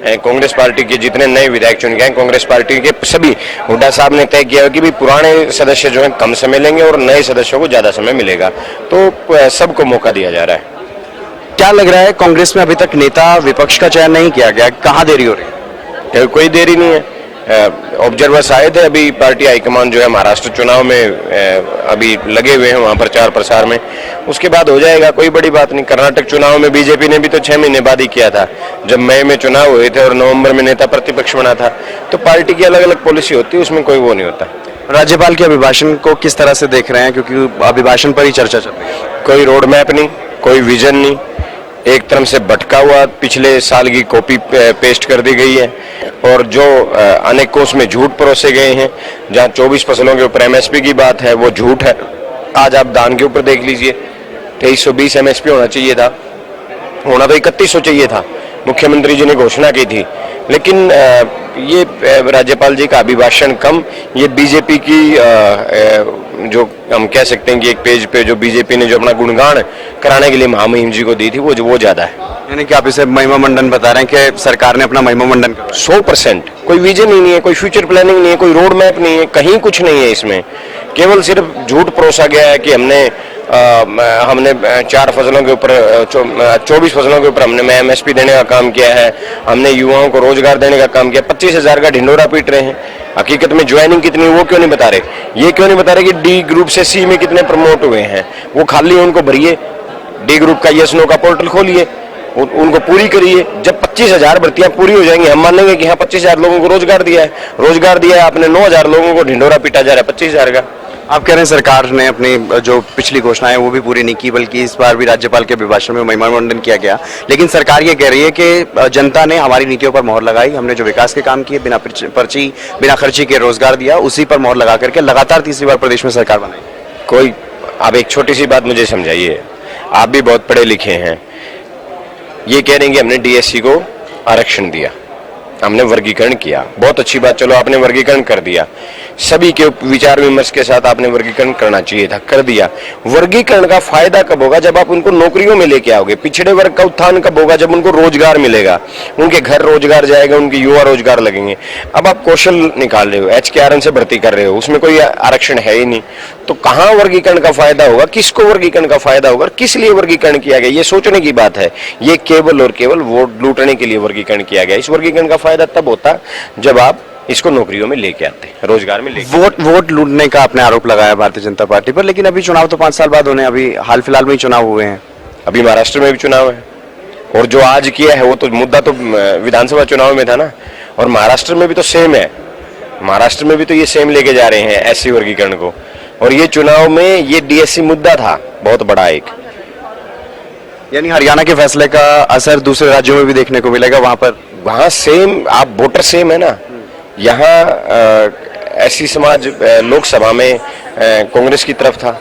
Congress party के जितने नए विधायक चुन गए हैं, कांग्रेस पार्टी के सभी हुड्डा साहब ने तय किया कि भी पुराने सदस्य जो हैं कम समय लेंगे और नए सदस्यों को ज्यादा समय मिलेगा, तो सबको मौका दिया जा रहा है। क्या लग रहा है कांग्रेस में अभी तक नेता विपक्ष का चयन नहीं किया गया, कहाँ देरी हो रही है? कोई देरी नहीं है। ऑब्जर्वर्स आए थे, अभी पार्टी हाईकमान जो है महाराष्ट्र चुनाव में अभी लगे हुए हैं वहां प्रचार प्रसार में, उसके बाद हो जाएगा, कोई बड़ी बात नहीं। कर्नाटक चुनाव में बीजेपी ने भी तो 6 महीने बाद ही किया था, जब मई में चुनाव हुए थे और नवंबर में नेता प्रतिपक्ष बना था। तो पार्टी की अलग अलग पॉलिसी होती है, उसमें कोई वो नहीं होता। राज्यपाल के अभिभाषण को किस तरह से देख रहे हैं, क्योंकि अभिभाषण पर ही चर्चा चल रही है? कोई रोड मैप नहीं, कोई विजन नहीं, एक तरफ से भटका हुआ पिछले साल की कॉपी पेस्ट कर दी गई है, और जो अनेकों उसमें झूठ परोसे गए हैं। जहां 24 फसलों के ऊपर एमएसपी की बात है वो झूठ है। आज आप धान के ऊपर देख लीजिए, 2320 एमएसपी होना चाहिए था, होना तो 3100 चाहिए था, मुख्यमंत्री जी ने घोषणा की थी। लेकिन ये राज्यपाल जी का अभिभाषण कम, ये बीजेपी की जो हम कह सकते हैं कि एक पेज पे जो बीजेपी ने जो अपना गुणगान कराने के लिए महामहिम जी को दी थी वो ज्यादा है। यानी कि आप इसे महिमा मंडन बता रहे हैं कि सरकार ने अपना महिमा मंडन कर 100%। कोई विजन ही नहीं है, कोई फ्यूचर प्लानिंग नहीं है, कोई रोड मैप नहीं है, कहीं कुछ नहीं है। इसमें केवल सिर्फ झूठ परोसा गया है कि हमने 4 फसलों के ऊपर 24 फसलों के ऊपर हमने एमएसपी देने का काम किया है, हमने युवाओं को रोजगार देने का काम किया। 25,000 का ढिंडोरा पीट रहे हैं। हकीकत में ज्वाइनिंग कितनी वो क्यों नहीं बता रहे? ये क्यों नहीं बता रहे कि डी ग्रुप से सी में कितने प्रमोट हुए हैं? वो खाली उनको भरिए, डी ग्रुप का यस नो का पोर्टल खोलिए, उनको पूरी करिए। जब 25,000 भर्तियां पूरी हो जाएंगी, हम मानेंगे कि हाँ 25,000 लोगों को रोजगार दिया है। रोजगार दिया है आपने, 9,000 लोगों को ढिंडोरा पीटा जा रहा है 25,000 का। आप कह रहे हैं सरकार ने अपनी जो पिछली घोषणाएं वो भी पूरी नहीं की, बल्कि इस बार भी राज्यपाल के अभिभाषण में महिमा मंडन किया गया। लेकिन सरकार ये कह रही है कि जनता ने हमारी नीतियों पर मोहर लगाई, हमने जो विकास के काम किए, बिना खर्ची के रोजगार दिया, उसी पर मोहर लगा करके लगातार तीसरी बार प्रदेश में सरकार बनाई। कोई आप एक छोटी सी बात मुझे समझाइए, आप भी बहुत पढ़े लिखे हैं। ये कह रहे हैं कि हमने डीएससी को आरक्षण दिया, हमने वर्गीकरण किया, बहुत अच्छी बात, चलो आपने वर्गीकरण कर दिया, सभी के विचार विमर्श के साथ आपने वर्गीकरण करना चाहिए था, कर दिया। वर्गीकरण का फायदा कब होगा? जब आप उनको नौकरियों में लेके आओगे। पिछड़े वर्ग का उत्थान कब होगा? जब उनको रोजगार मिलेगा, उनके घर रोजगार जाएगा, उनके युवा रोजगार लगेंगे। अब आप कौशल निकाल रहे हो, HKRN से भर्ती कर रहे हो, उसमें कोई आरक्षण है ही नहीं, तो कहाँ वर्गीकरण का फायदा होगा? किसको वर्गीकरण का फायदा होगा? किस लिए वर्गीकरण किया गया? ये सोचने की बात है। ये केवल और केवल वोट लूटने के लिए वर्गीकरण किया गया। इस वर्गीकरण का फायदा तब होता जब आप इसको नौकरियों में लेके आते हैं, रोजगार में लेके। वोट लूटने का आपने आरोप लगाया भारतीय जनता पार्टी पर, लेकिन अभी चुनाव तो 5 साल बाद होने, अभी हाल फिलहाल में ही चुनाव हुए हैं। अभी महाराष्ट्र में भी चुनाव है, और जो आज किया है वो तो मुद्दा तो विधानसभा चुनाव में था ना, और महाराष्ट्र में भी तो सेम है। महाराष्ट्र में भी तो ये सेम लेके जा रहे हैं एससी वर्गीकरण को, और ये चुनाव में ये डीएससी मुद्दा था बहुत बड़ा एक। यानी हरियाणा के फैसले का असर दूसरे राज्यों में भी देखने को मिलेगा। वहां सेम, आप वोटर सेम है ना। यहाँ एससी समाज लोकसभा में कांग्रेस की तरफ था,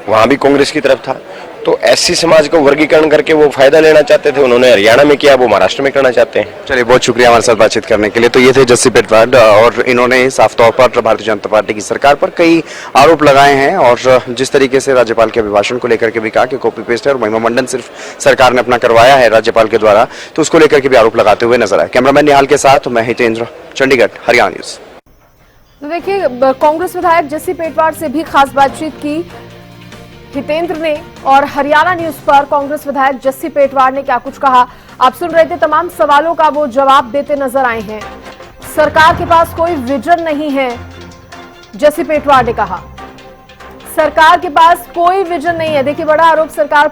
वहां भी कांग्रेस की तरफ था, तो एससी समाज को वर्गीकरण करके वो फायदा लेना चाहते थे। उन्होंने हरियाणा में किया, वो महाराष्ट्र में करना चाहते हैं। चलिए, बहुत शुक्रिया हमारे साथ बातचीत करने के लिए। तो ये थे जस्सी पेटवाड, और इन्होंने साफ तौर पर भारतीय जनता पार्टी की सरकार पर कई आरोप लगाए हैं, और जिस तरीके से राज्यपाल के अभिभाषण को लेकर के भी कहा कि कॉपी पेस्ट है और महिमा मंडन सिर्फ सरकार ने अपना करवाया है राज्यपाल के द्वारा, तो उसको लेकर के भी आरोप लगाते हुए नजर आए। कैमरामैन निहाल के साथ मैं हितेंद्र, चंडीगढ़, हरियाणा न्यूज। तो देखिए, कांग्रेस विधायक जस्सी पेटवाड से भी खास बातचीत की हितेंद्र ने, और हरियाणा न्यूज पर कांग्रेस विधायक जस्सी पेटवाड ने क्या कुछ कहा आप सुन रहे थे। तमाम सवालों का वो जवाब देते नजर आए हैं। सरकार के पास कोई विजन नहीं है, जस्सी पेटवाड ने कहा। सरकार के पास कोई विजन नहीं है। देखिए, बड़ा आरोप सरकार